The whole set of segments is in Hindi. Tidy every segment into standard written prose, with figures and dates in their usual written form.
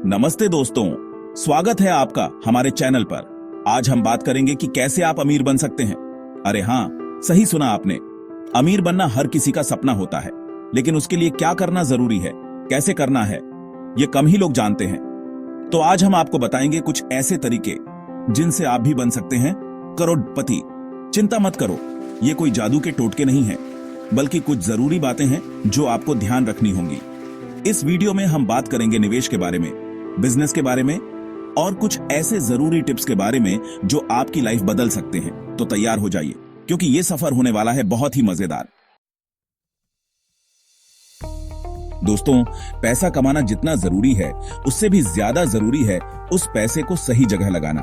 नमस्ते दोस्तों, स्वागत है आपका हमारे चैनल पर। आज हम बात करेंगे कि कैसे आप अमीर बन सकते हैं। अरे हाँ, सही सुना आपने। अमीर बनना हर किसी का सपना होता है, लेकिन उसके लिए क्या करना जरूरी है, कैसे करना है, ये कम ही लोग जानते हैं। तो आज हम आपको बताएंगे कुछ ऐसे तरीके जिनसे आप भी बन सकते हैं करोड़पति। चिंता मत करो, ये कोई जादू के टोटके नहीं है, बल्कि कुछ जरूरी बातें हैं जो आपको ध्यान रखनी होंगी। इस वीडियो में हम बात करेंगे निवेश के बारे में, बिजनेस के बारे में और कुछ ऐसे जरूरी टिप्स के बारे में जो आपकी लाइफ बदल सकते हैं। तो तैयार हो जाइए, क्योंकि ये सफर होने वाला है बहुत ही मजेदार। दोस्तों, पैसा कमाना जितना जरूरी है, उससे भी ज्यादा जरूरी है उस पैसे को सही जगह लगाना।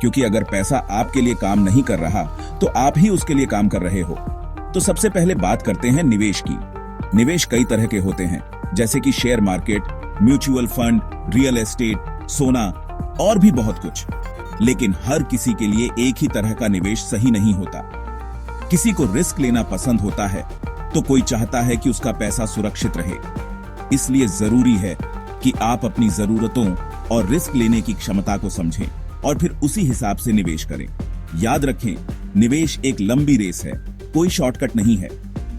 क्योंकि अगर पैसा आपके लिए काम नहीं कर रहा, तो आप ही उसके लिए काम कर रहे हो। तो सबसे पहले बात करते हैं निवेश की। निवेश कई तरह के होते हैं, जैसे कि share market, mutual fund, real estate, सोना और भी बहुत कुछ। लेकिन हर किसी के लिए एक ही तरह का निवेश सही नहीं होता। किसी को रिस्क लेना पसंद होता है, तो कोई चाहता है कि उसका पैसा सुरक्षित रहे। इसलिए जरूरी है कि आप अपनी जरूरतों और रिस्क लेने की क्षमता को समझें और फिर उसी हिसाब से निवेश करें। याद रखें, निवेश एक लंबी रेस है, कोई शॉर्टकट नहीं है।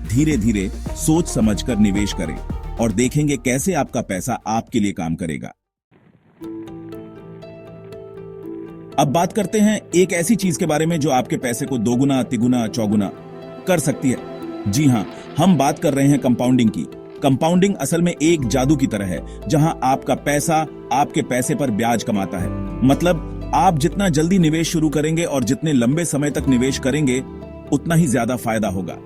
धीरे धीरे सोच समझकर निवेश करें और देखेंगे कैसे आपका पैसा आपके लिए काम करेगा। अब बात करते हैं एक ऐसी चीज के बारे में जो आपके पैसे को दोगुना, तिगुना, चौगुना कर सकती है। जी हां, हम बात कर रहे हैं कंपाउंडिंग की। कंपाउंडिंग असल में एक जादू की तरह है, जहां आपका पैसा आपके पैसे पर ब्याज कमाता है। मतलब आप जितना जल्दी निवेश शुरू करेंगे और जितने लंबे समय तक निवेश करेंगे, उतना ही ज्यादा फायदा होगा।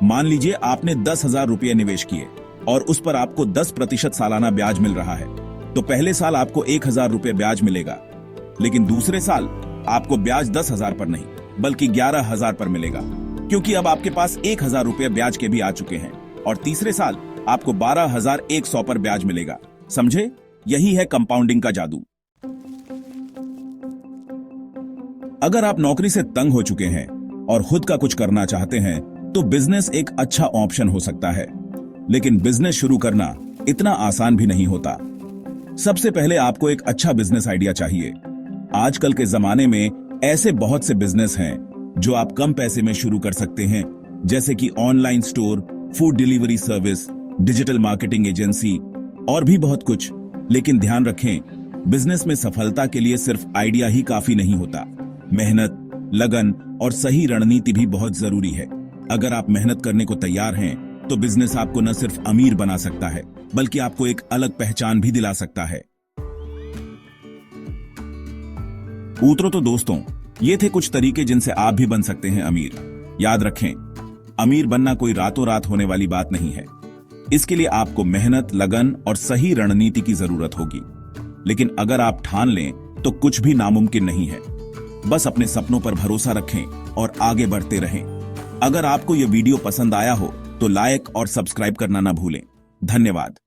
मान लीजिए आपने 10,000 रुपये निवेश किए और उस पर आपको 10% सालाना ब्याज मिल रहा है। तो पहले साल आपको 1,000 रुपये ब्याज मिलेगा, लेकिन दूसरे साल आपको ब्याज 10,000 पर नहीं, बल्कि 11,000 पर मिलेगा, क्योंकि अब आपके पास 1,000 रुपये ब्याज के भी आ चुके हैं। और तीसरे साल आपको 12,100 पर ब्याज मिलेगा। समझे? यही है कंपाउंडिंग का जादू। अगर आप नौकरी से तंग हो चुके हैं और खुद का कुछ करना चाहते हैं, तो बिजनेस एक अच्छा ऑप्शन हो सकता है। लेकिन बिजनेस शुरू करना इतना आसान भी नहीं होता। सबसे पहले आपको एक अच्छा बिजनेस आइडिया चाहिए। आजकल के जमाने में ऐसे बहुत से बिजनेस हैं जो आप कम पैसे में शुरू कर सकते हैं, जैसे कि online store, food delivery service, digital marketing agency और भी बहुत कुछ। लेकिन ध्यान रखें, बिजनेस में सफलता के लिए सिर्फ आइडिया ही काफी नहीं होता। मेहनत, लगन और सही रणनीति भी बहुत जरूरी है। अगर आप मेहनत करने को तैयार हैं, तो बिजनेस आपको न सिर्फ अमीर बना सकता है, बल्कि आपको एक अलग पहचान भी दिला सकता है। तो दोस्तों, ये थे कुछ तरीके जिनसे आप भी बन सकते हैं अमीर। याद रखें, अमीर बनना कोई रातों रात होने वाली बात नहीं है। इसके लिए आपको मेहनत, लगन और सही रणनीति की जरूरत होगी। लेकिन अगर आप ठान लें, तो कुछ भी नामुमकिन नहीं है। बस अपने सपनों पर भरोसा रखें और आगे बढ़ते रहें। अगर आपको यह वीडियो पसंद आया हो, तो लाइक और सब्सक्राइब करना ना भूलें। धन्यवाद।